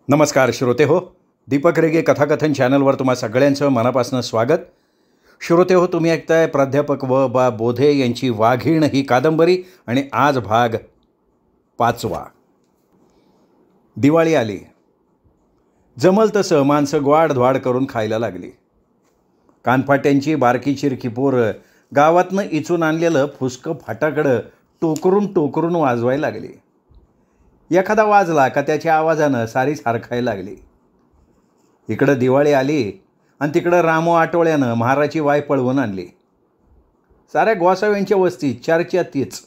नमस्कार श्रोते हो, दीपक रेगे कथाकथन चॅनलवर तुम्हा सगळ्यांचं मनापासून स्वागत. श्रोते हो, तुम्ही ऐकताय प्राध्यापक बा बोधे यांची वाघीण ही कादंबरी आणि आज भाग 5. दिवाळी आली. जमल तसं माणसं ग्वाडध्वाड करून खायला लागली. कानफाट्यांची बारकी चिरकी पोरं गावातनं इचून आणलेलं फुसकं फाटाकडं टोकरून वाजवायला लागली. एखादा वाजला का त्याच्या आवाजानं सारी सारखायला लागली. इकडं दिवाळी आली आणि तिकडं रामू आटोळ्यानं महाराची वाय पळवून आणली. साऱ्या गोसाव्यांच्या वस्तीत चर्चा तीच.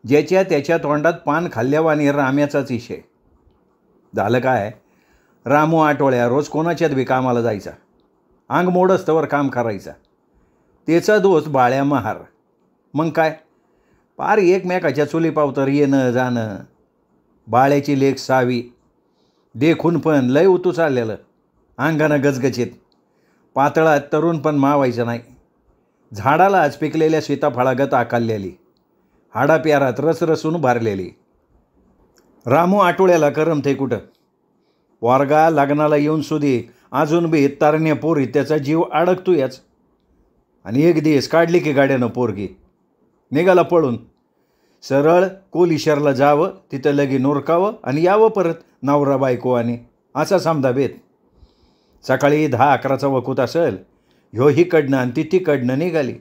ज्याच्या त्याच्या तोंडात पान खाल्ल्यावानी राम्याचाच इशे. झालं काय, रामू आटोळ्या रोज कोणाच्यात बी कामाला जायचा. अंग मोडस्तवर काम करायचा. त्याचा दोस्त बाळ्या महार. मग काय, पार एकमेकाच्या चुलीपावतर येणं जाणं. बाळ्याची लेक सावी देखून पण लय उतू चाललेलं. अंगानं गजगजीत, पातळात तरुण पण मावायचं नाही. झाडालाच पिकलेल्या सीताफळागत आकारलेली, हाडाप्यारात रसरसून भरलेली. रामू आटोळ्याला करमते कुठं. वर्गा लग्नाला येऊन सुधी अजून बी तरण्या पोरी त्याचा जीव अडकतो याच. आणि एक दिवस काढली की गाड्यानं पोरगी निघाला पळून. सरळ कोलिशरला जावं, तिथं लगी नोरकावं आणि यावं परत नवरा बायको आणि असा समजा बेत. सकाळी 10-11चा वकूत असेल. ह्यो हिकडनं आणि ती तिकडनं निघाली.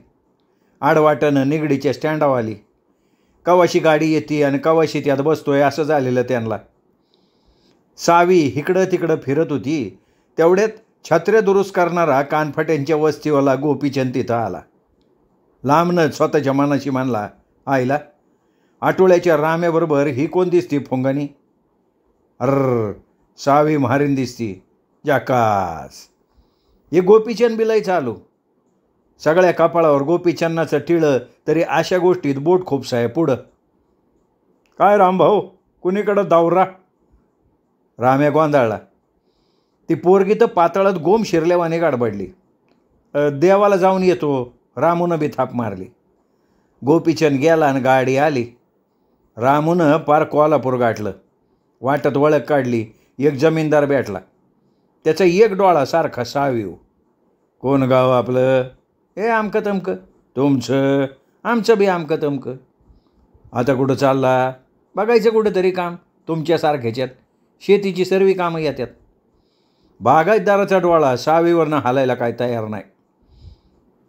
आडवाटनं निगडीच्या स्टँडावर आली. कवाशी गाडी येते आणि कवाशी त्यात बसतोय असं झालेलं त्यांना. सावी इकडं तिकडं फिरत होती. तेवढ्यात छत्र्या दुरुस्त करणारा कानफाट्यांच्या वस्तीवाला गोपीचंद तिथं आला. लांबनंच स्वतःच्या मनाशी म्हणला, आईला आटोळ्याच्या राम्याबरोबर ही कोण दिसती फोंगानी. सावी म्हारीन दिसती. जाकास. हे गोपीचंद बिलाई चालू. सगळ्या कपाळावर गोपीचंदाचं टिळं तरी अशा गोष्टीत बोट खूपसा आहे पुढं. काय रामभाऊ, कुणीकडं दावरा. राम्या गोंधाळला. ती पोरगी तर पातळात गोम शिरल्यावाने गाडबडली. देवाला जाऊन येतो, रामूनं बी थाप मारली. गोपीचंद गेला आणि गाडी आली. रामूनं पार कोल्हापूर गाठलं. वाटत वळख काढली. एक जमीनदार भेटला. त्याचा एक डोळा सारखा सावीव. कोण गाव आपलं? हे आमकं तमकं. तुमचं? आमचं बी आमकं तमकं. आता कुठं चालला? बघायचं कुठं तरी काम. तुमच्यासारख्याच्यात शेतीची सर्वी कामं येतात. बागायतदाराचा डोळा सावीवरनं हालायला काय तयार नाही.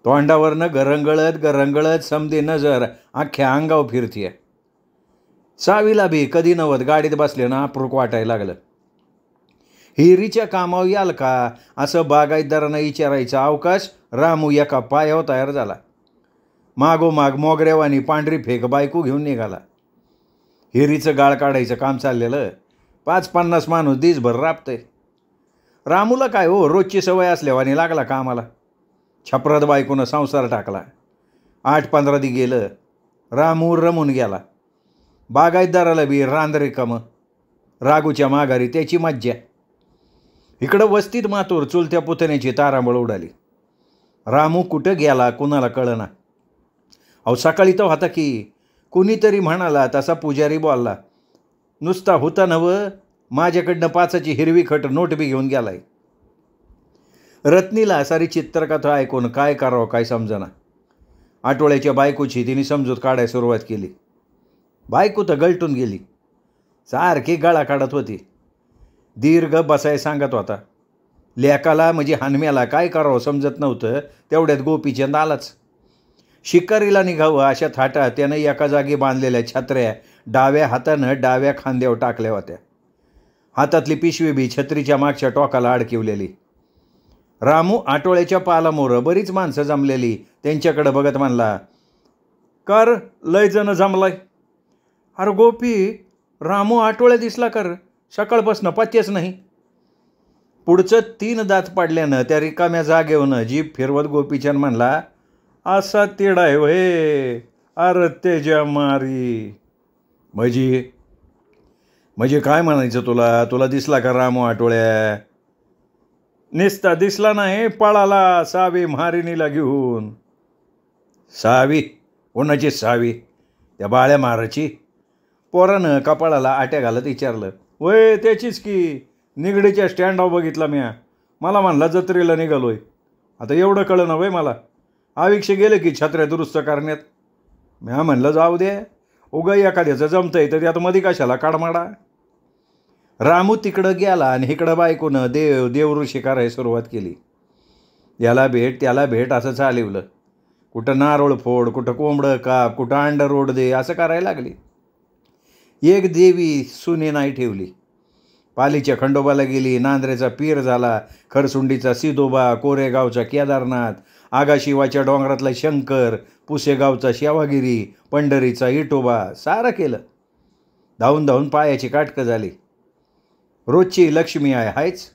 तोंडावरनं गरंगळत समधी नजर अख्ख्या अंगावर फिरतीये. सावीला बी कधी नवत गाडीत बसल्यानं अप्रूक वाटायला लागलं. हिरीच्या कामावर याल का असं बागायतदारानं विचारायचा अवकाश रामू एका पायावर तयार झाला. मागोमाग मोगऱ्यावानी पांढरी फेक बायको घेऊन निघाला. हिरीचं गाळ काढायचं काम चाललेलं. 5-50 माणूस दिसभर राबतंय. रामूला काय हो, रोजची सवय असल्यावानी लागला कामाला. छपरात बायकोनं संसार टाकला. 8-15 दी गेलं. रामू रमून गेला. बागायतदाराला बी रांदरे कम. रागूच्या माघारी त्याची मज्जा. इकडं वस्तीत मातूर चुलत्या पुतण्याची तारांबळ उडाली. रामू कुठं गेला कुणाला कळना. अहो सकाळी तर होता की. कुणीतरी म्हणाला तसा पुजारी बोलला. नुसता होता नवं, माझ्याकडनं 5ची हिरवी खट नोट बी घेऊन गेलाय. रत्नीला सारी चित्रकथा ऐकून काय करावं काय समजना. आटोळ्याच्या बायकोची तिने समजूत काढायला सुरुवात केली. बायको तर गळटून गेली. सारखी गळा काढत होती. दीर्घ बसाय सांगत होता. लेकाला म्हणजे हानम्याला काय करावं समजत नव्हतं. तेवढ्यात गोपीचंद आलाच. शिकारीला निघावं अशा थाटात त्यानं एका जागी बांधलेल्या छत्र्या डाव्या हातानं डाव्या खांद्यावर टाकल्या होत्या. हातातली पिशवी बी छत्रीच्या मागच्या टोकाला अडकिवलेली. रामू आटोळ्याच्या पालामोरं बरीच माणसं जमलेली त्यांच्याकडे बघत म्हणला, कर लय जण जमलाय. अरे गोपी, रामू आटोळ्या दिसला कर. सकाळपासनं पत्तेच नाही. पुढचं 3 दात पडल्यानं त्या रिकाम्या जागेवनं जीभ फिरवत गोपीचंद म्हणला, असा तिडाय व्हय. अरे तेजा मारी. म्हणजे काय म्हणायचं तुला? तुला दिसला का रामू आटोळ्या? निस्ता दिसला नाही, पळाला सावी म्हारिणीला घेऊन. सावी? कोणाची सावी? त्या बाळ्या महाराची. पोरानं कपाळाला आट्या घालत विचारलं. वय त्याचीच की. निगडीच्या स्टँडवर बघितला म्या. मला म्हणला जत्रेला निघालोय. आता एवढं कळलं ना वय मला. आविक्षे गेले की छत्र्या दुरुस्त करण्यात. म्या म्हणलं जाऊ दे, उगा एखाद्याचं जमतंय तर आता मध्ये कशाला काढमाडा. रामू तिकडं गेला आणि इकडं बायकोनं देवऋषी करायला सुरुवात केली. याला भेट त्याला भेट असं चालवलं. कुठं नारळ फोड, कुठं कोंबडं काप, कुठं अंडर रोड दे असं करायला लागली. एक देवी सुने नाही ठेवली. पालीच्या खंडोबाला गेली, नांद्रेचा पीर झाला, खरसुंडीचा सिदोबा, कोरेगावचा केदारनाथ, आगाशिवाच्या डोंगरातला शंकर, पुसेगावचा शेवागिरी, पंढरीचा इटोबा सारं केलं. धावून धावून पायाची काटकं झाली. रोजची लक्ष्मी आहे हायच.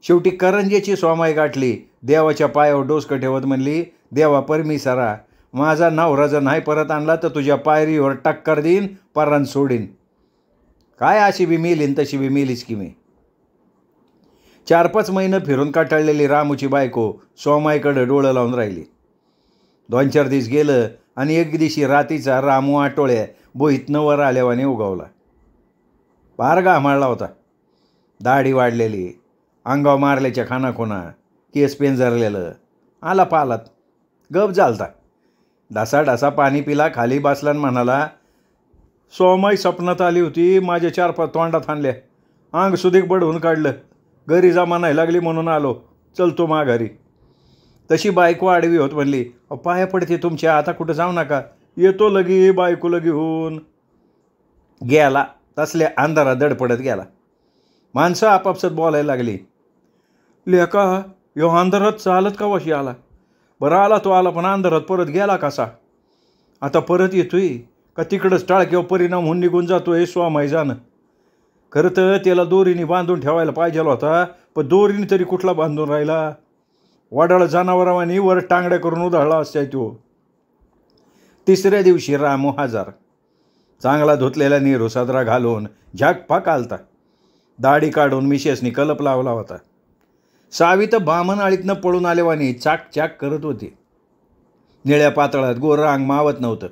शेवटी करंजेची सोमाई गाठली. देवाच्या पायावर डोसकं ठेवत म्हणली, देवा परमिसरा, माझा नवरा जर नाही परत आणला तर तुझ्या पायरीवर टक्कर देईन, परान सोडीन. काय अशी बी मेलीन तशी बी मेलीच की मी. 4-5 महिने फिरून काटाळलेली रामूची बायको सोमाईकडे डोळं लावून राहिली. 2-4 दिवस गेलं आणि एक दिवशी रातीचा रामू आटोळ्या बोईतनं वर आल्यावाने उगवला. फार घामाळला होता. दाढी वाढलेली, अंगाव मारल्याच्या खानाखुणा, केस पेंजरलेलं, आला पालात. गप झालता. ढासा पाणी पिला, खाली बसला आणि म्हणाला, सोमाई स्वप्नात आली होती, माझ्या 4-5 तोंडात आणल्या, अंग सुधीक बडवून काढलं, घरी जमा नाही लागली म्हणून आलो, चलतो माघारी. तशी बायको आडवी होत म्हणली, पाया पडते तुमच्या, आता कुठं जाऊ नका, येतो लगी बायको लगी होऊन. गेला. तसल्या अंधारात दडपडत गेला. माणसं आपापसात बोलायला लागली, लेका यो अंधारात चालत का वशी आला, बरं आला तो आला पण अंधारात परत गेला कसा, आता परत येतोय का तिकडंच टाळक्यावर परिणाम होऊन निघून जातोय स्वामाई जाणं. खरं तर त्याला दोरीने बांधून ठेवायला पाहिजे होता, पण दोरीने तरी कुठला बांधून राहिला. वाडाळ जनावरावानी वर टांगड्या करून उधळला असताय तो. 3ऱ्या दिवशी रामू हजर. चांगला धुतलेला नेहरू सदरा घालून झाकपाक आलता. दाढी काढून मिशेसनी कलप लावला होता. सावी तर बामण आळीतनं पळून आलेवानी चाक करत होती. निळ्या पातळात गोरं अंग मावत नव्हतं.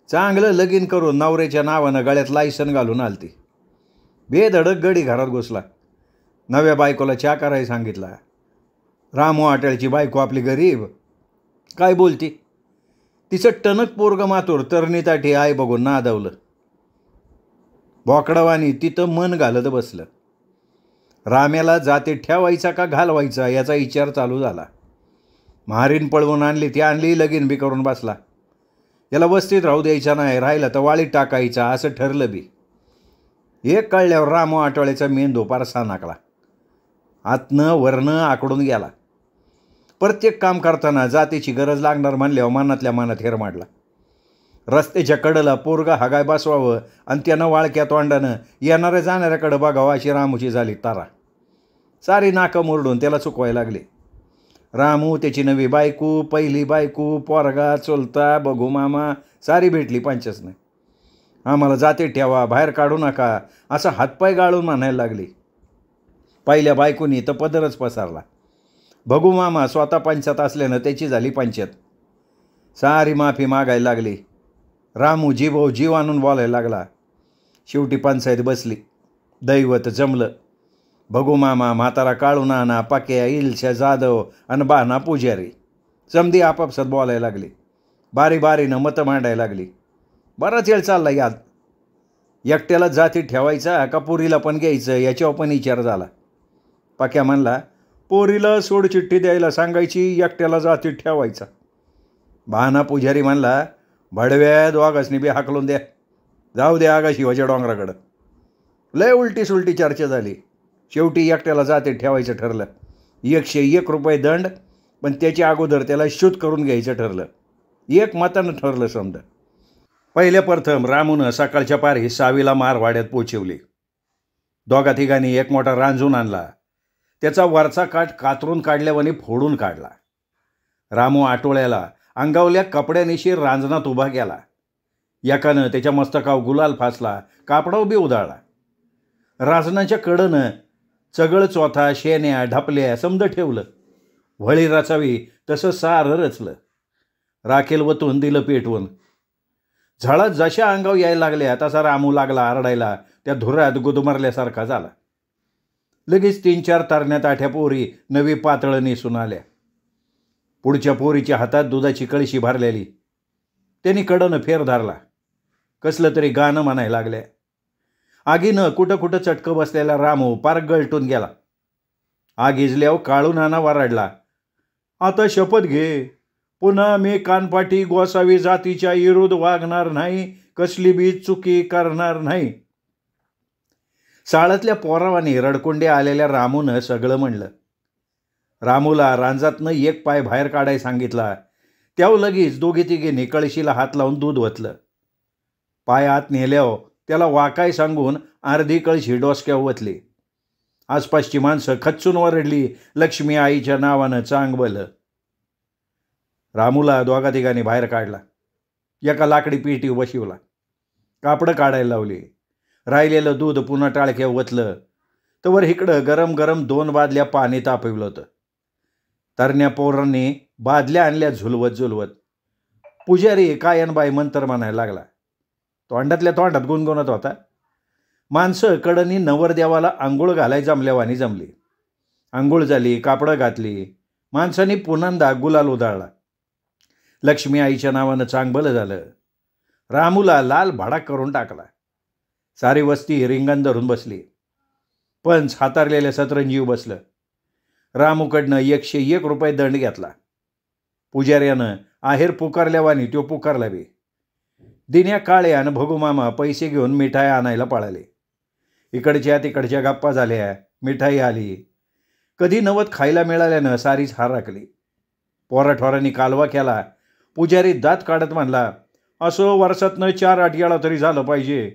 चांगलं लगीन करून नवऱ्याच्या नावानं गळ्यात लायसन घालून आलती. बेधडक गडी घरात घुसला. नव्या बायकोला चहा करायला सांगितला. रामू आटळची बायको आपली गरीब काय बोलती. तिचं टणक पोरग मातूर तरणीताठी आई बघून नादवलं. बोकडावानी तिथं मन घालत बसलं. राम्याला जाते ठेवायचा का घालवायचा याचा विचार चालू झाला. म्हारीन पळवून आणली ती आणली, लगीन बी करून बसला. याला वस्तीत राहू द्यायचा नाही, राहिला तर वाळीत टाकायचा असं ठरलं बी. एक कळल्यावर रामू आटोळ्याचा मेंदू पारसा नाकला. आतनं वरनं आकडून गेला. प्रत्येक काम करताना जातीची गरज लागणार म्हणल्यावर मनातल्या मनात हिरमाडला. रस्त्याच्या कडेला पोरगा हागाय बसवावं आणि त्यानं वाळक्या तोंडानं येणाऱ्या जाणाऱ्याकडं बघावं अशी रामूची झाली तारा. सारी नाकं मोरडून त्याला चुकवायला लागले. रामू, त्याची नवी बायको, पहिली बायको, पोरगा, चुलता, बघू मामा सारी भेटली पंचच नाही. आम्हाला जाते ठेवा, बाहेर काढू नका असं हातपाय गाळून म्हणायला लागली. पहिल्या बायकोनी तर पदरच पसारला. बघू मामा स्वतः पंचायत असल्यानं त्याची झाली पंचायत. सारी माफी मागायला लागली. रामू जीव आणून बोलायला लागला. शेवटी पंचायत बसली. दैवत जमलं. बघू मामा, म्हातारा काळू नाना, पाक्या, इलशा जाधव आणि बाना पुजारी समधी आपापसात बोलायला लागली. बारीनं मतं मांडायला लागली. बराच वेळ चालला याद. एकट्याला जाती ठेवायचा का पोरीला पण घ्यायचं याच्यावर पण विचार झाला. पाक्या म्हणला, पोरीला सोडचिठ्ठी द्यायला सांगायची, एकट्याला जाती ठेवायचा. बाना पुजारी म्हणला, भडव्या दोघांनी बी हाकलून द्या, जाऊ द्या आगा शिवाच्या डोंगराकडं. लय उलटी सुलटी चर्चा झाली. शेवटी एकट्याला जाते ठेवायचं ठरलं. 101 रुपये दंड, पण त्याच्या अगोदर त्याला शूट करून घ्यायचं ठरलं. एक मतानं ठरलं समजा. पहिल्या प्रथम रामूनं सकाळच्या पारी सावीला मारवाड्यात पोचवली. दोघा तिघांनी एक मोठा रांजून आणला. त्याचा वरचा काठ कातरून काढल्यावानी फोडून काढला. रामू आटोळ्याला अंगावल्या कपड्यानिशी रांजणात उभा केला. एकानं त्याच्या मस्तकावर गुलाल फासला, कापडाव बी उधाळला. रांजणाच्या कडनं चगळ चोथा, शेण्या, ढपल्या समद ठेवलं. व्हळी रचावी तसं सारं रचलं. राखेल वतून दिलं पेटवून. झळत जशा अंगावर यायला लागल्या तसा रामू लागला आरडायला. त्या धुरात गुदमरल्यासारखा झाला. लगेच 3-4 तरण्या ताठ्या पोरी नवी पातळं नेसून आल्या. पुढच्या पोरीच्या हातात दुधाची कळशी भरलेली. त्यांनी कडनं फेर धरला. कसलं तरी गाणं म्हणायला लागल्या. आगीनं कुठं कुठं चटकं बसलेला रामू पार गळटून गेला. आग इजल्यावर काळू नाना वराडला, आता शपथ घे, पुन्हा मी कानपाटी गोसावी जातीच्या विरुद्ध वागणार नाही, कसली बी चुकी करणार नाही. शाळेतल्या पोरावानी रडकुंडे आलेल्या रामूनं सगळं म्हणलं. रामूला रांजातनं एक पाय बाहेर काढाय सांगितला. त्याव लगेच दोघी तिघींनी कळशीला हात लावून दूध ओतलं. पाय आत नेल्यावर त्याला वाकाय सांगून अर्धी कळशी डोसक्यावर ओतली. आसपासची माणसं खच्चून वरडली, लक्ष्मी आईच्या नावानं चांग भलं. रामूला दोघा तिघांनी बाहेर काढला. एका लाकडी पेटी बशिवला. कापडं काढायला लावली. राहिलेलं दूध पुन्हा टाळक्या ओतलं. तवर इकडं गरम गरम 2 बादल्या पाणी तापवलं होतं. तरण्या पोरांनी बादल्या आणल्या झुलवत झुलवत. पुजारी कायनबाई मंत्र म्हणायला लागला. तोंडातल्या तोंडात गुणगुणत होता. माणसं कडनी नवरदेवाला आंघोळ घालाय जमल्यावानी जमली. आंघोळ झाली, कापडं घातली. माणसांनी पुन्हा गुलाल उधळला. लक्ष्मी आईच्या नावानं चांगलं झालं. रामूला लाल भडाक करून टाकला. सारी वस्ती रिंगण धरून बसली. पंच हातारलेल्या सतरंजीव बसलं. रामूकडनं 101 रुपये दंड घेतला. पुजाऱ्यानं आहेर पुकारल्यावानी तो पुकारला बी. दिन्या काळे आणि भगुमामा पैसे घेऊन मिठाई आणायला पळाले. इकडच्या तिकडच्या गप्पा झाल्या. मिठाई आली. कधी नवत खायला मिळाल्यानं सारीच हार राखली. पोराठोरांनी कालवा केला. पुजारी दात काढत म्हणला, असं वर्षातनं 4 आठवडा तरी झालं पाहिजे.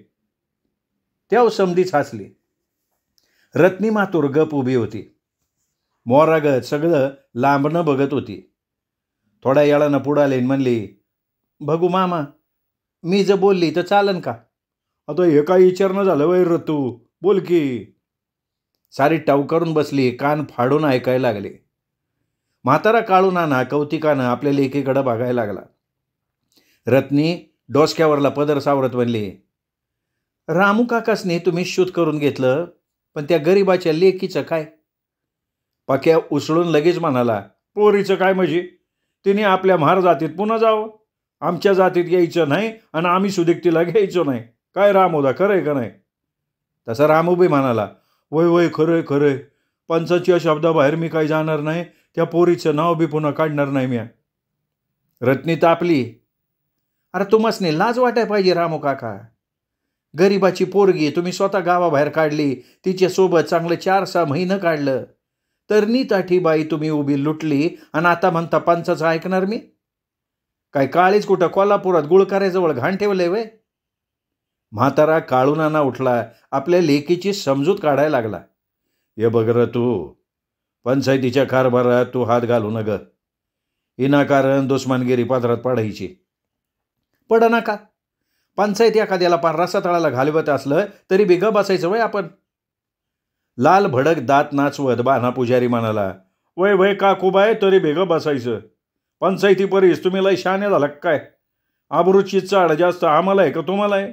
त्याव समधीच हसली. रत्नी मातूर गप उभी होती. मोरागत सगळं लांबनं बघत होती. थोड्या वेळानं पुढाले म्हणली, भगू मामा, मी जर बोलली तर चालन का? आता हे काय विचारणं झालं वैर तू, बोल की. सारी टावकारून बसली, कान फाडून ऐकायला लागले. म्हातारा काळू नाना कौतिकानं आपल्या लेकीकडं बघायला लागला. रत्नी डोसक्यावरला पदर सावरत म्हणली, रामू काकासने तुम्ही शूत करून घेतलं, पण त्या गरीबाच्या लेकीचं काय? पक्या उसळून लगेच म्हणाला, पोरीचं काय म्हणजे? तिने आपल्या म्हार जातीत पुन्हा जावं, आमच्या जातीत यायचं नाही आणि आम्ही सुदिकतीला घ्यायचो नाही. काय रामोदा, खरंय का नाही? तसा रामू बी म्हणाला, वय वय खरंय खरंय, पंचाच्या शब्दाबाहेर मी काही जाणार नाही. त्या पोरीचं नाव बी पुन्हा काढणार नाही म्या. रत्नी तापली. अरे तुम्हासने लाज वाटाय पाहिजे रामू काका. गरीबाची पोरगी तुम्ही स्वतः गावाबाहेर काढली, तिच्यासोबत चांगलं 4-6 महिनं काढलं, तर नीताठी बाई तुम्ही उभी लुटली आणि आता म्हणता पंचाचं ऐकणार मी? काय काळीच कुठं कोल्हापुरात गुळकाऱ्याजवळ घाण ठेवलंय वय? म्हातारा काळूनाना उठला. आपल्या लेकीची समजूत काढायला लागला. ये बघ र तू, पंचायतीच्या कारभारात तू हात घालू न ग. विनाकारण दुश्मनगिरी पात्रात पाडायची. पड नका. पंचायत एखाद्याला पार रसातळाला घालवत असलं तरी बी ग बसायचं वय आपण. लाल भडक दात नाचवत बाणा पुजारी म्हणाला, वय वय काकूबाय, तरी बेग बसायचं. पंचायती परीस तुम्ही लय शाने झाला काय? आबरूची चाड जास्त आम्हाला आहे का तुम्हाला आहे?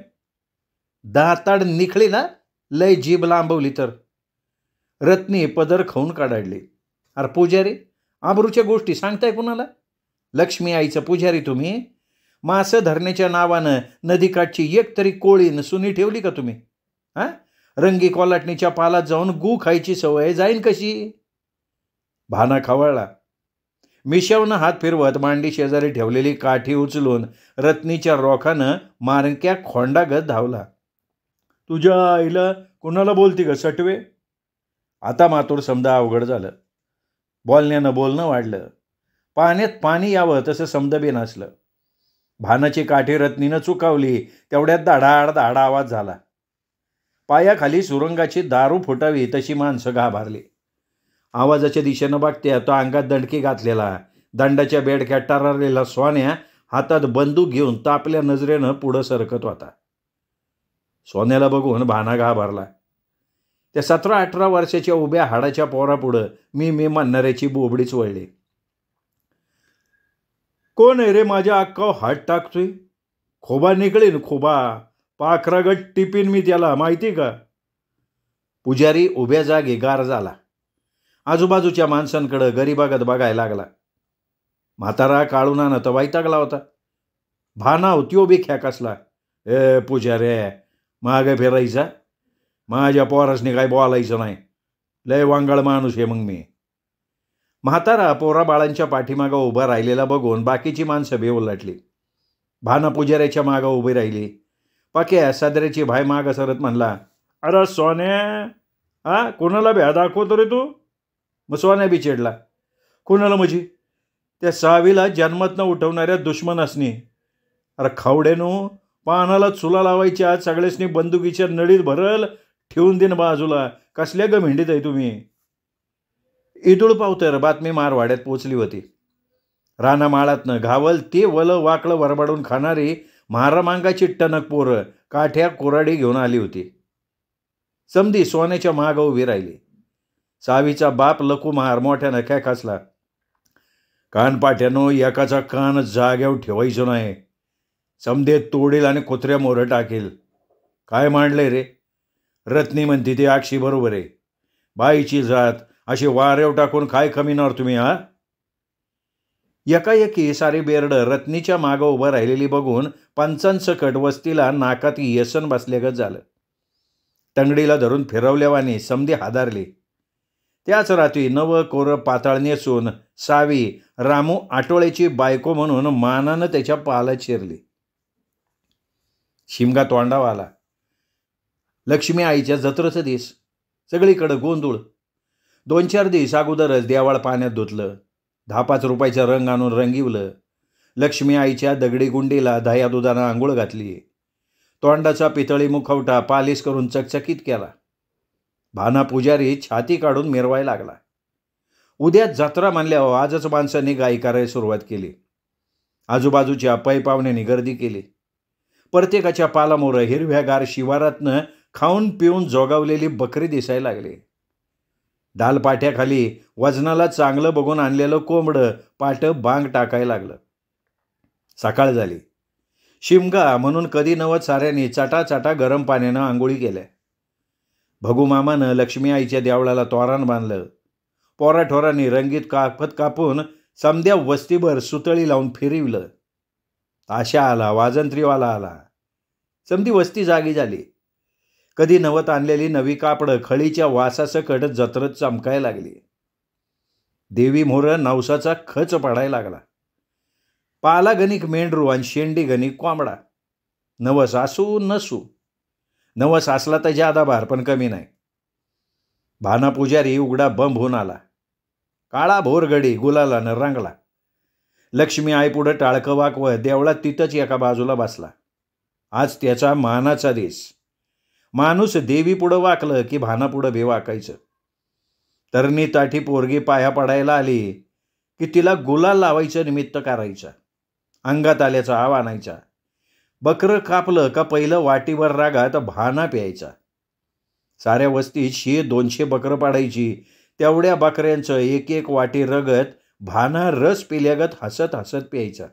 दाताड निखळी ना, लय जीभ लांबवली तर. रत्नी पदर खाऊन काढाडली. अरे पुजारी, आबरूच्या गोष्टी सांगताय कुणाला? लक्ष्मी आईचं पुजारी तुम्ही. मासं धरण्याच्या नावानं नदीकाठची एक तरी कोळीन सुनी ठेवली का तुम्ही? हां, रंगी कोलाटणीच्या पालात जाऊन गू खायची सवय जाईन कशी? भाना खवळला. मिशावनं हात फिरवत मांडी शेजारी ठेवलेली काठी उचलून रत्नीच्या रोखानं मारक्या खोंडागत धावला. तुझ्या आईला कुणाला बोलती ग सटवे? आता मातूर समजा अवघड झालं. बोलण्यानं बोलणं वाढलं. पाण्यात पाणी यावं तसं समजा बी नसलं. भानाची काठी रत्नीनं चुकावली. तेवढ्यात धाडाड धाड आवाज झाला. पायाखाली सुरंगाची दारू फुटावी तशी माणसं घाबरली. आवाजाच्या दिशेनं बघत्या तो अंगात दंडकी घातलेला, दंडाच्या बेडक्यात टरारलेला सोन्या हातात बंदूक घेऊन तापल्या नजरेनं पुढं सरकत होता. सोन्याला बघून भाना घाबरला. त्या 17-18 वर्षाच्या उभ्या हाडाच्या पोरापुढं मी म्हणणाऱ्याची बोबडीच वळली. कोण आहे रे माझ्या अक्काव हात टाकतोय? खोबा निघळीन खोबा, पाखरागट टिपीन मी त्याला, माहिती का? पुजारी उभ्या जागी गार झाला. आजूबाजूच्या माणसांकडे गरीबागत बघायला लागला. म्हातारा काळूनानं तर वैतागला होता. भानाव त्यो बी खेकसला. पुजारे, मागे फिरायचा? माझ्या पोरासने काय बोलायचं नाही. लय वांगळ माणूस आहे मग मी. म्हातारा पोरा बाळांच्या पाठीमागं उभा राहिलेला बघून बाकीची माणसं बी उलटली. भाना पुजाऱ्याच्या मागं उभी राहिली. पाक्या सदऱ्याची भाई मागं सरत म्हणला, अरे सोन्या, कोणाला भ्या दाखवतो रे तू? मग सोन्या बी चिडला. कोणाला म्हणजे? त्या सावीला जन्मातनं उठवणाऱ्या दुश्मनासनी. अरे खावडेनो, पानाला चुला लावायच्या आज सगळ्यासनी बंदुकीच्या नळीत भरल ठेवून देन बाजूला. कसल्या ग मेंढीत आहे तुम्ही? इदुळ पावतर बातमी मारवाड्यात पोचली होती. रानामाळातनं घावल ते वलं वाकळं वरबाडून खाणारी महारामांगाची टणक पोरं काठ्या कोराडी घेऊन आली होती. समधी सोन्याच्या मागं उभी राहिली. सावीचा बाप लकुमार मोठ्यानं काय खासला, कानपाट्यानो, एकाचा कान जाग्यावर ठेवायचो नाही. समधे तोडील आणि कुत्र्या मोरं टाकेल. काय मांडले रे? रत्नी म्हणते ते अक्षी बरोबर आहे. बाईची जात अशी वाऱ्यावर टाकून काय कमीनार तुम्ही? एकाएकी सारी बेरडं रत्नीच्या मागं उभं राहिलेली बघून पंचांसकट वस्तीला नाकात येसन बसल्यागत झालं. टंगडीला धरून फिरवल्यावानी समधी हादारली. त्याच रात्री नवं कोरं पाताळ नेसून सावी रामू आटोळेची बायको म्हणून मानानं त्याच्या पालात शिरली. शिमगा तोंडावा आला. लक्ष्मी आईच्या जत्रेचं दिस. सगळीकडं गोंधळ. 2-4 दिवस अगोदरच देवाळ पाण्यात धुतलं. 10-5 रुपयाचं रंग आणून रंगिवलं. लक्ष्मी आईच्या दगडी गुंडीला दह्या दुधानं आंघोळ घातली. तोंडाचा पितळी मुखवटा पालिश करून चकचकीत केला. भाना पुजारी छाती काढून मिरवायला लागला. उद्या जत्रा मानल्यावर आजच माणसांनी गाई करायला सुरुवात केली. आजूबाजूच्या पै पाहुण्यांनी गर्दी केली. प्रत्येकाच्या पालामोरं हिरव्यागार शिवारातनं खाऊन पिऊन जोगावलेली बकरी दिसायला लागली. डालपाट्याखाली वजनाला चांगलं बघून आणलेलं कोंबडं पाटं बांग टाकायला लागलं. सकाळ झाली. शिमगा म्हणून कधी नवत साऱ्यांनी चाटा गरम पाण्यानं आंघोळी केल्या. भगूमामानं लक्ष्मी आईच्या देवळाला तोरण बांधलं. पोराठोरांनी रंगीत कापत कापून समद्या वस्तीभर सुतळी लावून फिरवलं. ताशा आला, वाजंत्रीवाला आला. समधी वस्ती जागी झाली. कधी नवत आणलेली नवी कापडं खळीच्या वासासकट जत्रत चमकायला लागली. देवी मोहर नवसाचा खच पडायला लागला. पाला गणिक मेंढरू आणि शेंडी गणिक कोंबडा. नवस असू नसू, नवस असला तर जादा भार पण कमी नाही. भाना पुजारी उघडा बंब होऊन आला. काळा भोर गडी गुलालानं रंगला. लक्ष्मी आई पुढं टाळकं वाकवत देवळात तिथंच एका बाजूला बसला. आज त्याचा मानाचा दिस. माणूस देवी पुढं वाकलं की भाना पुढं बी वाकायचं. तरणी ताठी पोरगी पाया पडायला आली की तिला गुलाल लावायचं निमित्त करायचा. अंगात आल्याचा आव आणायचा. बकरं कापलं का पहिलं वाटीवर रागात भाना प्यायचा. साऱ्या वस्तीत 100-200 बकरं पाडायची. तेवढ्या बकऱ्यांचं एक वाटी रगत भाना रस पिल्यागत हसत हसत प्यायचा.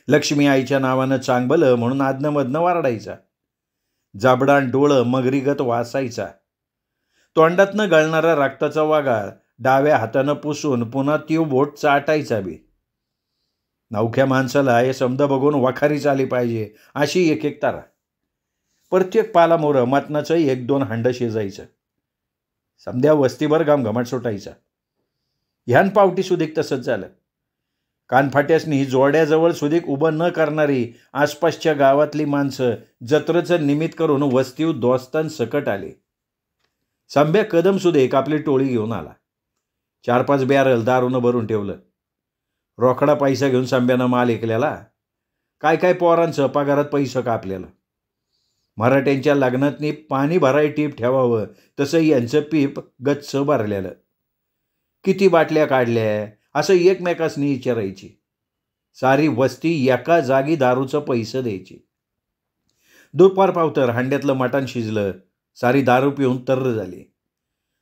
लक्ष्मी आईच्या नावानं चांगलं म्हणून आदनमधनं वारडायचा. जाबडान डोळं मगरीगत वासायचा. तोंडातनं गळणारा रक्ताचा वागाळ डाव्या हातानं पुसून पुन्हा त्यो बोट चाटायचा बी. नवख्या माणसाला हे समजा बघून वखारीच आली पाहिजे अशी एक तारा. प्रत्येक पालामोरं मटणाचं 1-2 हांड शिजायचं. समध्या वस्तीभर घमघमाट सुटायचा. ह्यान पावटी सुधीक तसंच झालं. कानफाट्यासनी जोड्याजवळ सुधीक उभं न करणारी आसपासच्या गावातली माणसं जत्रेचं निमित्त करून वस्तीवर दोस्तान सकट आले. संभ्या कदम सुधीक आपली टोळी घेऊन आला. 4-5 बॅरल दारूनं भरून ठेवलं. रोकडा पैसा घेऊन संभ्यानं माल ऐकल्याला. काय पोरांचं पगारात पैसा कापलेलं. मराठ्यांच्या लग्नातनी पाणी भराय टीप ठेवावं तसं यांचं पीप गच्च भरलेलं. किती बाटल्या काढल्या असं एकमेकासनी विचारायची. सारी वस्ती एका जागी दारूचं पैसे द्यायची. दुपार पावतर हांड्यातलं मटण शिजलं. सारी दारू पिऊन तर्र झाली.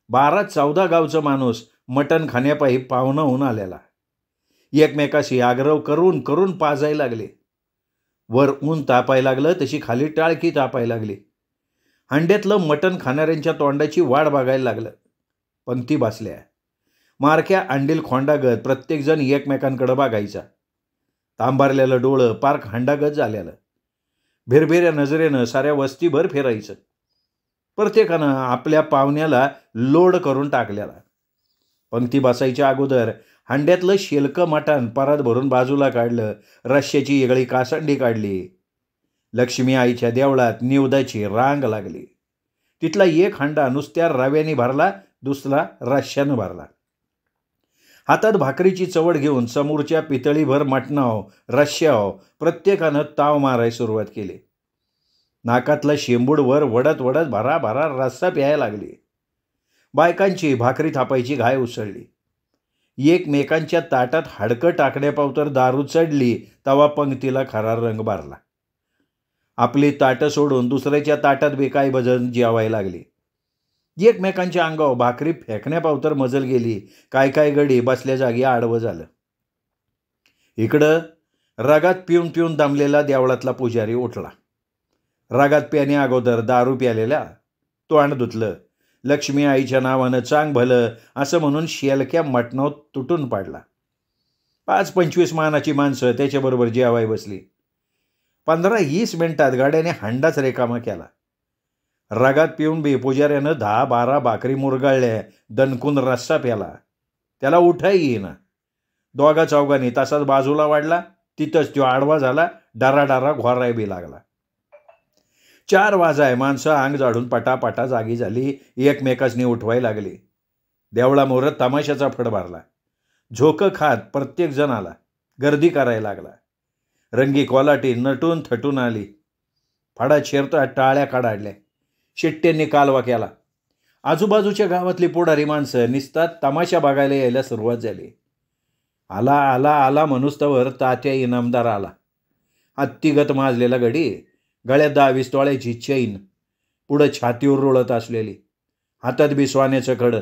12-14 गावचं माणूस मटण खाण्यापायी पाहुणा होऊन आलेला. एकमेकाशी आग्रह करून करून पाजायला लागले. वर ऊन तापायला लागलं तशी खाली टाळकी तापायला लागली. हंड्यातलं मटण खाणाऱ्यांच्या तोंडाची वाट बघायला लागलं. पंक्ती बसल्या. मारक्या अंडील खोंडागत प्रत्येकजण एकमेकांकडे बघायचा. तांबारलेलं डोळं पार्क हंडागत झालेलं. भिरभिऱ्या नजरेनं साऱ्या वस्तीभर फिरायचं. प्रत्येकानं आपल्या पाहुण्याला लोड करून टाकलेला. पंक्ती बसायच्या अगोदर हंड्यातलं शेलकं मटण परात भरून बाजूला काढलं. रश्श्याची वेगळी कासंडी काढली. लक्ष्मी आईच्या देवळात निवदाची रांग लागली. तिथला एक हंडा नुसत्या रव्याने भरला, दुसरा रश्श्यानं भरला. हातात भाकरीची चवड घेऊन समोरच्या पितळीभर मटणाव रश्श्याव प्रत्येकानं ताव मारायला सुरुवात केली. नाकातलं शेंबूड वर वडत वडत भराभरा रस्सा प्यायला लागली. बायकांची भाकरी थापायची घाय उसळली. एकमेकांच्या ताटात हाडकं टाकण्यापावतर दारू चढली तवा पंक्तीला खरा रंग भरला. आपली ताटं सोडून दुसऱ्याच्या ताटात बेकाय भजन जेवायला लागली. एकमेकांच्या अंगावर भाकरी फेकण्यापावतर मजल गेली. काय काय गडी बसल्या जागी आडवं झालं. इकडं रागात पिऊन पिऊन दमलेला देवळातला पुजारी उठला. रागात प्याने अगोदर दारू प्यालेला तोंड धुतलं. लक्ष्मी आईच्या नावानं चांग भलं असं म्हणून शेलक्या मटणावर तुटून पाडला. 5-25 मानाची माणसं त्याच्याबरोबर जेवाय बसली. 15-20 मिनिटात गाड्याने हंडाच रेकामा केला. रागात पिऊन बी पुजाऱ्यानं 10-12 भाकरी मुरगाळल्या. दणकून रस्सा प्याला. त्याला उठाई येईना. दोघा चौघांनी तसाच बाजूला वाढला. तिथंच तो आडवा झाला. डारा घोराय बी लागला. 4 वाजाय माणसं अंग जाडून पटापटा जागी झाली. एकमेकासनी उठवाय लागली. देवळामोर तमाशाचा फड भरला. झोकं खात प्रत्येक जण आला. गर्दी करायला लागला. रंगी कोलाटी नटून थटून आली. फडात शिरता टाळ्या काढाडल्या. शिट्ट्यांनी कालवा केला. आजूबाजूच्या गावातली पुढारी माणसं निसतात तमाशा बघायला यायला सुरुवात झाली. आला आला आला म्हणूस्तवर तात्या इनामदार आला. हत्तीगत माजलेला गडी, गळ्यात 10-20 तोळ्याची चैन, पुढं छातीवर रोळत असलेली, हातात बी सोन्याचं खडं,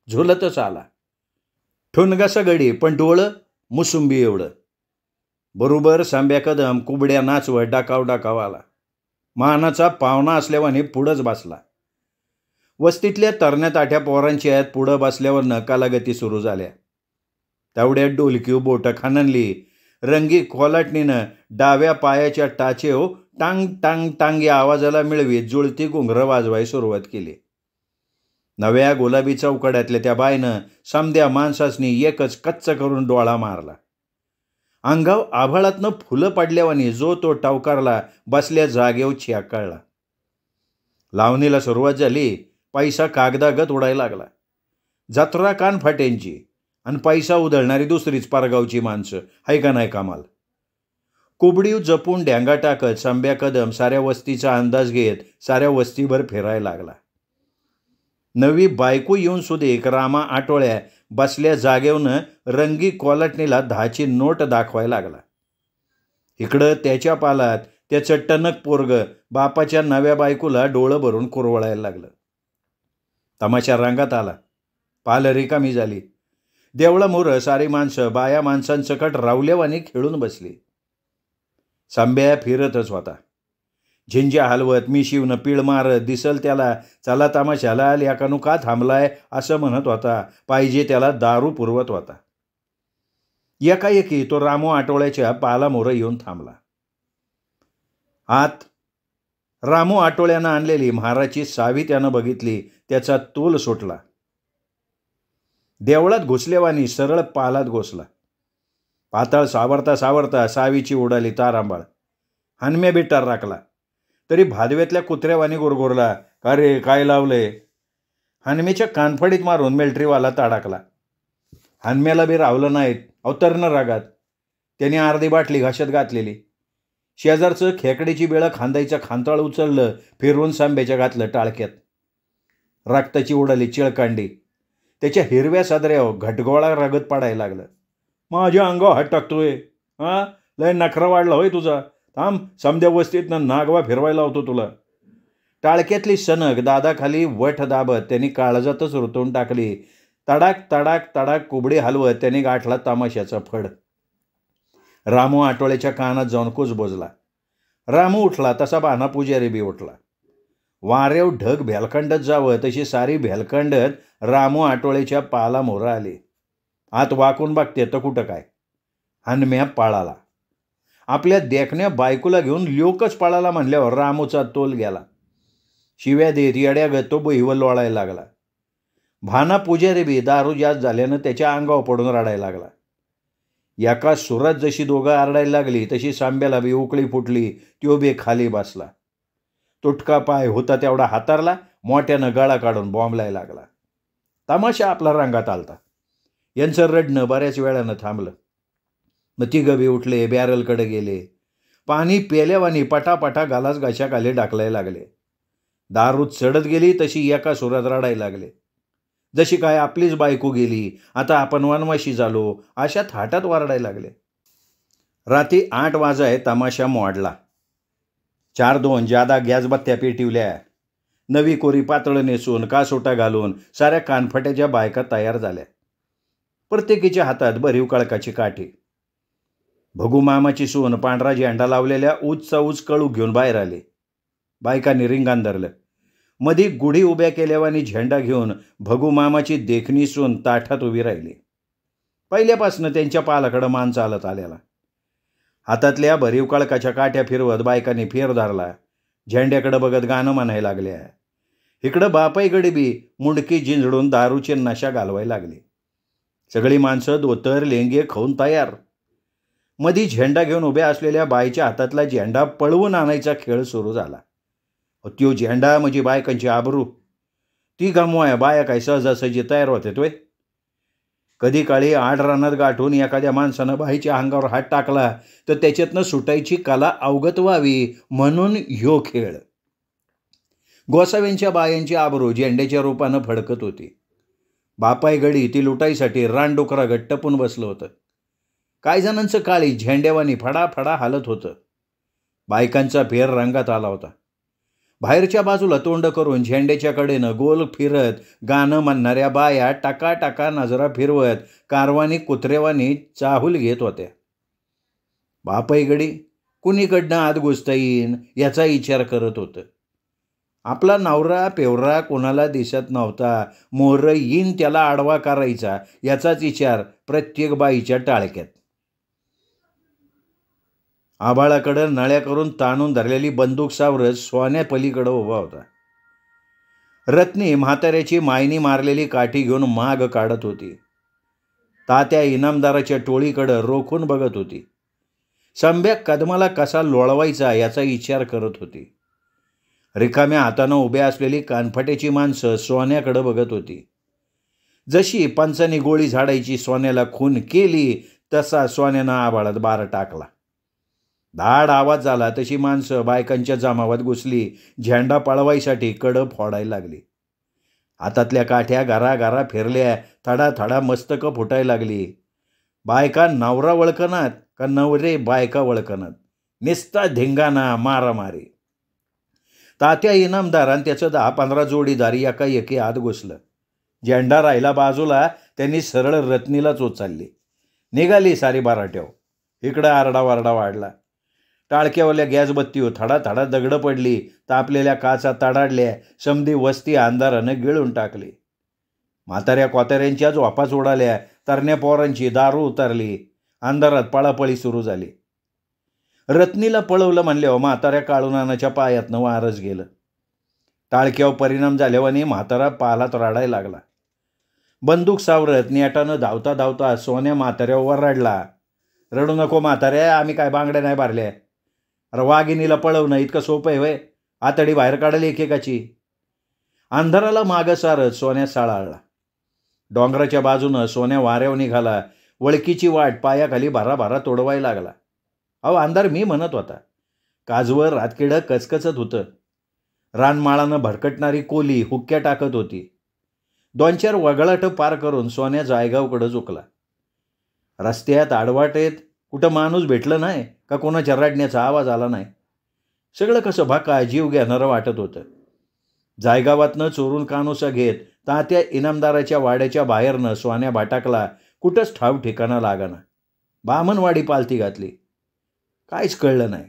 झुलतच आला. ठुनगासा गडी पण डोळं मुसुंबी एवढं. बरोबर सांब्या कदम कुबड्या नाचवत डाकाव आला. मानाचा पावना असल्यावाने पुढंच बसला. वस्तीतल्या तरण्या ताठ्या पोरांची आहेत पुढं बसल्यावर नकालागती सुरू झाल्या. तेवढ्यात डोलकीव बोटं खाननली. रंगी खोलाटणीनं डाव्या पायाच्या टाचेव टांग टांग टांग या आवाजाला मिळवीत जुळती घुंगरं वाजवाय सुरुवात केली. नव्या गुलाबी चौकड्यातल्या त्या बायनं समद्या माणसासनी एकच कच्च करून डोळा मारला. अंगाव आभाळातनं फुलं पडल्यावानी जो तो टावकारला बसल्या जागेव चियाकळला. लावणीला सुरुवात झाली. पैसा कागदागत उडायला लागला. जत्रा कानफाट्यांची आणि पैसा उधळणारी दुसरीच पारगावची माणसं हाय का नाही कामाल. कुबडीव जपून डॅंगा टाकत संब्या कदम साऱ्या वस्तीचा अंदाज घेत साऱ्या वस्तीभर फिरायला लागला. नवी बायको येऊन सुदेक रामा आटोळ्या बसल्या जागेवनं रंगी कोलाटणीला 10ची नोट दाखवायला लागला. इकडं त्याच्या पालात त्याचं टणक पोरग बापाच्या नव्या बायकोला डोळं भरून कुरवळायला लागलं. तमाशा रंगात आला. पाल रिकामी झाली. देवळामोर सारी माणसं बाया माणसांसकट रावल्यावानी खेळून बसली. संब्या फिरतच होता. झिंज्या हलवत मिशीवनं पीळ मारत दिसल त्याला चला तमाशाला लेकानू का थांबलाय असं म्हणत होता. पाहिजे त्याला दारू पुरवत होता. एकाएकी तो रामू आटोळ्याच्या पालामोर येऊन थांबला. आत रामू आटोळ्यानं आणलेली म्हाराची सावी त्यानं बघितली. त्याचा तोल सुटला. देवळात घुसलेवानी सरळ पालात घुसला. पाताळ सावरता सावीची उडाली तारांबाळ. हनम्या बिटार राखला तरी भादव्यातल्या कुत्र्यावानी गुरगुरला. का रे काय लावलंय. हनमेच्या कानफडीत मारून मिल्ट्रीवाला ताडाकला. हनम्याला बी रावलं नाहीत. अवतरण रागात त्याने अर्धी बाटली घाशात घातलेली. शेजारचं खेकडीची बेळं खांदायचं खांताळ उचललं. फिरवून सांब्याच्या घातलं टाळक्यात. रक्ताची उडाली चिळकांडी. त्याच्या हिरव्या सादऱ्यावर घटगोळा रगत पाडायला लागलं. माझ्या अंगावर हात टाकतोय. लय नखरा वाढला होय तुझा. थांब समद्या वस्तीतनं नागवा फिरवायला होतो तुला. टाळक्यातली सनक दादाखाली वठ दाबत त्यांनी काळजातच रुतवून टाकली. तडाक तडाक तडाक कुबडी हलवत त्यांनी गाठला तमाशाचा फड. रामू आटोळ्याच्या कानात जाऊन कुजबोजला. रामू उठला तसा बाना पुजारी बी उठला. वाऱ्याव ढग भेलखंडत जावं तशी सारी भेलखंडत रामू आटोळेच्या पाला मोरा आले. आत वाकून बघते तर कुठं काय, हनम्या पळाला. आपल्या देखण्या बायकोला घेऊन लोकच पळाला म्हणल्यावर रामूचा तोल गेला. शिव्या देत येड्यागत तो बहिवल लोळायला लागला. भाना पुजारी बी दारू जास्त झाल्यानं त्याच्या अंगावर पडून रडायला लागला. एका सुरात जशी दोघं आरडायला लागली तशी सांब्याला बी उकळी फुटली. त्यो बी खाली बसला. तुटका पाय होता तेवढा हातारला, मोठ्यानं गळा काढून बॉम्बलायला लागला. तमाशा आपला रंगात आलता. यांचं रडणं बऱ्याच वेळानं थांबलं. मग तिघं बी उठले, बॅरलकडे गेले. पाणी पेल्यावानी पटापटा गालास घशाखाली टाकलायला लागले. दारू चढत गेली तशी एका सुरात रडायला लागले. जशी काय आपलीच बायको गेली, आता आपण वनवाशी झालो, अशा थाटात वारडायला लागले. रात्री 8 वाजाय तमाशा मोडला. 4-2 जादा गॅसबत्त्या पेटिवल्या. नवी कोरी पातळ नेसून कासोटा घालून साऱ्या कानफट्याच्या बायका तयार झाल्या. प्रत्येकीच्या हातात भरीव कळकाची काठी. भगू मामाची सून पांढरा झेंडा लावलेल्या उचचा उच कळू घेऊन बाहेर आले. बायकांनी रिंगाण धरलं. मधी गुढी उभ्या केल्यावानी झेंडा घेऊन भगू मामाची देखणी सून ताठात उभी राहिली. पहिल्यापासून त्यांच्या पालाकडं मान चालत आलेला. हातातल्या भरीव कळकाच्या काठ्या फिरवत बायकांनी फेर धरला. झेंड्याकडं बघत गाणं म्हणायला लागल्या. इकडं बापाईकडे बी मुंडकी झिंजडून दारूचे नशा घालवायला लागली. सगळी माणसं धोतर लेंगे खाऊन तयार. मधी झेंडा घेऊन उभ्या असलेल्या बाईच्या हातातला झेंडा पळवून आणायचा खेळ सुरू झाला. त्यो झेंडा म्हणजे बायकांची आबरू. ती गमवाय बाया काय सहजासहजी तयार होते तोय. कधी काळी 8 रानात गाठून एखाद्या माणसानं बाईच्या अंगावर हात टाकला तर त्याच्यातनं सुटायची कला अवगत व्हावी म्हणून ह्यो खेळ. गोसाव्यांच्या बायांची आबरू झेंड्याच्या रूपानं फडकत होती. बापाई गडी ती लुटाईसाठी रानडुकरा टपून बसलं होतं. काही जणांचं काळी झेंड्यावानी फडाफडा हालत होतं. बायकांचा फेर रंगात आला होता. बाहेरच्या बाजूला तोंड करून झेंड्याच्या कडेनं गोल फिरत गाणं म्हणणाऱ्या बाया टाका टाका नजरा फिरवत कारवानी कुत्रेवानी चाहूल घेत होत्या. बापाई गडी कुणीकडनं आत घुसता येईन याचा विचार करत होतं. आपला नवरा पेवरा कोणाला दिसत नव्हता. मोहर येईन त्याला आडवा करायचा याचाच विचार प्रत्येक बाईच्या टाळक्यात. आभाळाकडं नळ्या करून ताणून धरलेली बंदूक सावरत सोन्या पलीकडं उभा होता. रत्नी म्हाताऱ्याची मायनी मारलेली काठी घेऊन माग काढत होती. तात्या इनामदाराच्या टोळीकडं रोखून बघत होती. संब्या कदमाला कसा लोळवायचा याचा विचार करत होती. रिकाम्या हातानं उभ्या असलेली कानफट्याची माणसं सोन्याकडं बघत होती. जशी पंचानी गोळी झाडायची सोन्याला खून केली तसा सोन्यानं आभाळात बार टाकला. धाड आवाज झाला तशी माणसं बायकांच्या जमावात घुसली. झेंडा पळवायसाठी कडं फोडायला लागली. हातातल्या काठ्या घराघरा फिरल्या. थडा थडा मस्तकं फुटायला लागली. बायका नवरा वळकनात का नवरे बायका वळकनात. निस्ता धिंगाणा मारामारी. तात्या इनामदार आणि त्याचं 10-15 जोडीदार एका एकी आत घुसलं. झेंडा राहिला बाजूला. त्यांनी सरळ रत्नीलाच उचलली. निघाली सारी बाराट्याव. इकडं आरडावारडा वाढला. टाळक्यावरल्या गॅसबत्तीवर थडा थडा दगडं पडली. तापलेल्या काचा तडाडल्या. समधी वस्ती अंधारानं गिळून टाकली. म्हाताऱ्या कोताऱ्यांच्या झोपाच उडाल्या. तरण्या पोरांची दारू उतरली. अंधारात पळापळी सुरू झाली. रत्नीला पळवलं म्हणल्यावर म्हाताऱ्या काळूनानाच्या पायातनं वारच गेलं. टाळक्यावर परिणाम झाल्यावानी म्हातारा पालात रडायला लागला. बंदूक सावरत नेटानं धावता धावता सोन्या म्हाताऱ्यावर रडला. रडू नको म्हाताऱ्या, आम्ही काय बांगड्या नाही भरल्या. अरे वाघिणीला पळवणं इतकं सोपं आहे वय. आतडी बाहेर काढली एकेकाची. अंधाराला मागं सारत सोन्या साळाळला. डोंगराच्या बाजूनं सोन्या वाऱ्यावर निघाला. वळकीची वाट पायाखाली भराभरा तोडवायला लागला. अहो अंधार मी म्हणत होता. काजवर रातकिडं कचकचत होतं. रानमाळानं भरकटणारी कोली हुक्क्या टाकत होती. 2-4 वगळाट पार करून सोन्या जायगावकडं झुकला. रस्त्यात आडवाटेत कुठं माणूस भेटलं नाही का कोणाच्या रडण्याचा आवाज आला नाही. सगळं कसं भाका जीव घेणारं वाटत होतं. जायगावातनं चोरून कानोसा घेत तात्या इनामदाराच्या वाड्याच्या बाहेरनं सोन्या भाटाकला. कुठंच ठाव ठिकाणा लागाना. बामणवाडी पालथी घातली. काहीच कळलं नाही.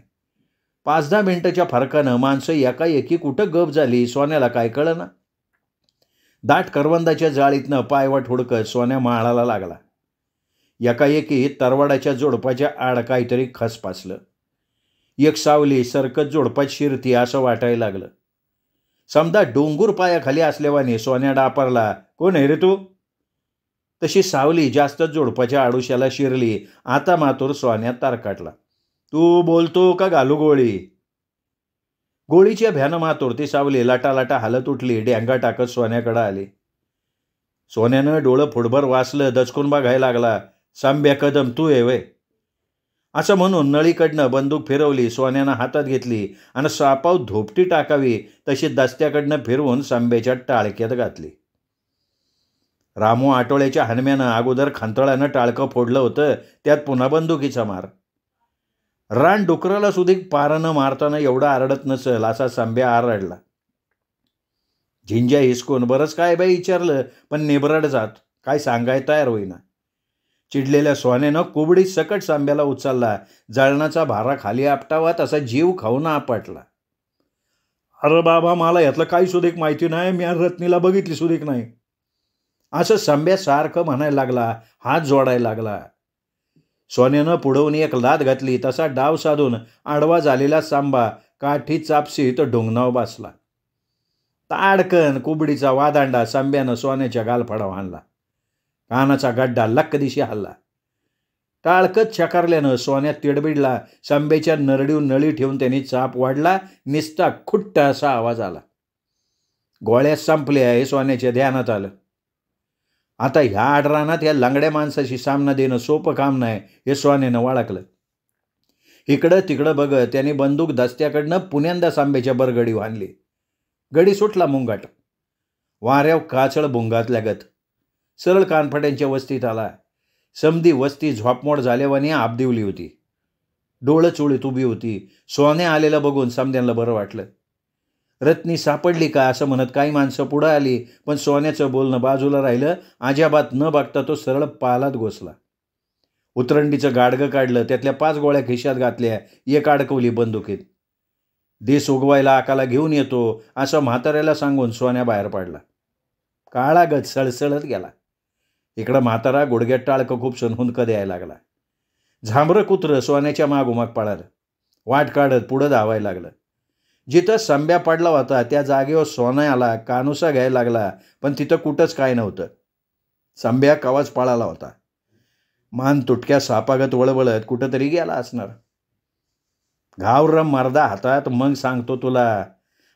5-10 मिनिटाच्या फरकानं माणसं एकाएकी कुठं गप झाली सोन्याला काय कळना. दाट करवंदाच्या जाळीतनं पायवाट हुडकत सोन्या माळाला लागला. एकाएकी तरवाडाच्या जोडपाच्या आड काहीतरी खसपासलं. एक सावली सरकत जोडपात शिरती असं वाटायला लागलं. समजा डोंगूर पायाखाली असल्यावाने सोन्या डापरला, कोण आहे रे तू? तशी सावली जास्त जोडपाच्या आडुशाला शिरली. आता मातूर सोन्या तारकाटला. तू बोलतो का घालू गोळी? गोळीच्या भ्यानं मातूर ती सावली लाटालाटा हालत उठली. डेंगा टाकत सोन्याकडं आली. सोन्यानं डोळं फुटभर वाचलं. दचकून बघायला लागला. सांब्या कदम तू आहे वय? असं म्हणून नळीकडनं बंदूक फिरवली. सोन्यानं हातात घेतली आणि सापाव धोपटी टाकावी तशी दस्त्याकडनं फिरवून सांब्याच्या टाळक्यात घातली. रामू आटोळ्याच्या हनम्यानं अगोदर खंतळानं टाळकं फोडलं होतं. त्यात पुन्हा बंदुकीचा मार. रान डुकराला सुधीक पारानं मारताना एवढा आरडत नसल असा सांब्या आरडला. झिंज्या हिसकून बरंच काय बाई विचारलं, पण निबरड जात काय सांगाय तयार होईना. चिडलेल्या सोन्यानं कुबडीत सकट सांब्याला उचलला. जळणाचा भारा खाली आपटावा तसा जीव खाऊन आपटला. अरे बाबा, मला यातलं काही सुधीक माहिती नाही, मी रत्नीला बघितली सुधीक नाही, असं सांब्या सारखं म्हणायला लागला. हात जोडायला लागला. सोन्यानं पुढवून एक लात घातली. तसा डाव साधून आडवा झालेला सांबा काठी चापसीत डोंगणाव बसला. ताडकन कुबडीचा वादांडा सांब्यानं सोन्याच्या गालफडावर आणला. कानाचा गड्डा लक्कदिशी हल्ला. टाळकत चकारल्यानं सोन्या तिडबिडला. सांब्याच्या नरडीवर नळी ठेवून त्यांनी चाप वाढला. निस्ता खुट्ट असा आवाज आला. गोळ्या संपल्या हे सोन्याच्या ध्यानात आलं. आता ह्या आडरानात या लंगड्या माणसाशी सामना देणं सोपं काम नाही हे सोन्यानं ओळखलं. इकडं तिकडं बघत त्याने बंदूक दस्त्याकडनं पुण्यांदा सांब्याच्या बरगडी आणली. गडी सुटला मुंगाट. वाऱ्याव काचळ भुंगात लागत सरळ कानफट्यांच्या वस्तीत आला. समधी वस्ती झोपमोड झाल्यावानी आपदिवली होती. डोळं चोळीत उभी होती. सोन्या आलेलं बघून समद्यांना बरं वाटलं. रत्नी सापडली का असं म्हणत काही माणसं पुढं आली, पण सोन्याचं बोलणं बाजूला राहिलं. अजाबात न बघता तो सरळ पालात घोसला. उतरंडीचं गाडगं काढलं. त्यातल्या 5 गोळ्या खिशात घातल्या. एक अडकवली बंदुकीत. देश उगवायला आकाला घेऊन येतो असं म्हाताऱ्याला सांगून सोन्या बाहेर पडला. काळागत सळसळत गेला. इकडं म्हातारा गुडघ्यात टाळकं खूप हुंदकं द्यायला लागला. झांबरं कुत्रं सोन्याच्या मागोमाग पळालं. वाट काढत पुढं धावायला लागलं. जिथं सांब्या पडला होता त्या जागेवर सोन्याला कानुसा घ्यायला लागला, पण तिथं कुठंच काय नव्हतं. सांब्या कवाच पळाला होता. मान तुटक्या सापागत वळवळत कुठंतरी गेला असणार. घावरम मर्दा हातात मग सांगतो तुला,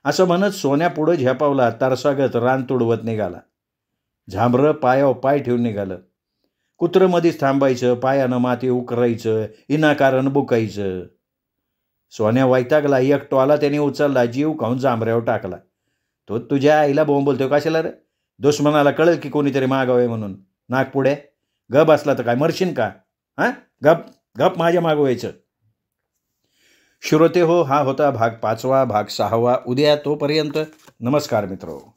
असं म्हणत सोन्या पुढं झेपावला. तरसागत रान तुडवत निघाला. झांबरं पायावर पाय ठेवून निघालं. कुत्रं मधीच थांबायचं. पायानं माती उकरायचं. इनाकारण बुकायचं. सोन्या वैतागला. एक टोला त्याने उचलला. जीव खाऊन जांभऱ्यावर टाकला. तो तुझ्या आईला बोंबलतो कशाला रे? दुश्मनाला कळेल की कोणीतरी मागावे म्हणून. नाक पुढे गप असला तर काय मरशीन का? हां, गप गप माझ्या मागवायचं. श्रोते हो, हा होता भाग 5वा. भाग 6वा उद्या. तोपर्यंत नमस्कार मित्रो.